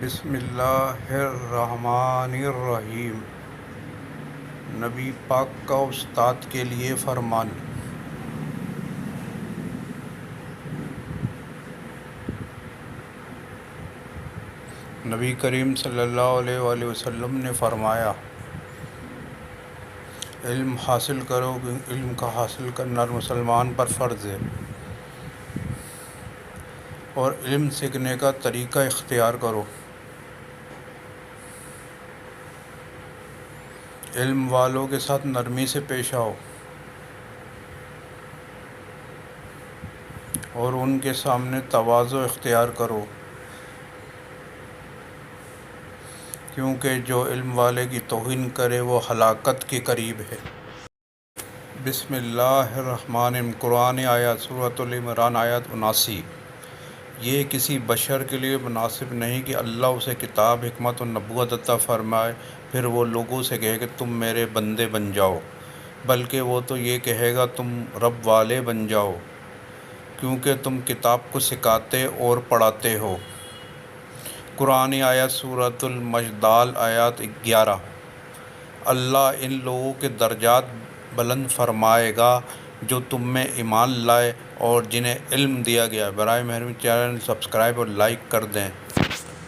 بسم اللہ الرحمن الرحیم۔ نبی پاک کا استاد کے لیے فرمان۔ نبی کریم صلی اللہ علیہ وآلہ وسلم نے فرمایا، علم حاصل کرو، علم کا حاصل کرنا ہر مسلمان پر فرض ہے، اور علم سیکھنے کا طریقہ اختیار کرو۔ علم والوں کے ساتھ نرمی سے پیش آؤ اور ان کے سامنے تواضع اختیار کرو، کیونکہ جو علم والے کی توہین کرے وہ ہلاکت کے قریب ہے۔ بسم اللہ الرحمن الرحیم۔ قرآن آیات سورۃ العمران آیت 79۔ یہ کسی بشر کے لیے مناسب نہیں کہ اللہ اسے کتاب، حکمت اور نبوت عطا فرمائے، پھر وہ لوگوں سے کہے کہ تم میرے بندے بن جاؤ، بلکہ وہ تو یہ کہے گا تم رب والے بن جاؤ، کیونکہ تم کتاب کو سکھاتے اور پڑھاتے ہو۔ قرآن آیت سورۃ المجادلہ آیت 11۔ اللہ ان لوگوں کے درجات بلند فرمائے گا جو تم میں ایمان لائے اور جنہیں علم دیا گیا۔ برائے مہربانی چینل سبسکرائب اور لائک کر دیں۔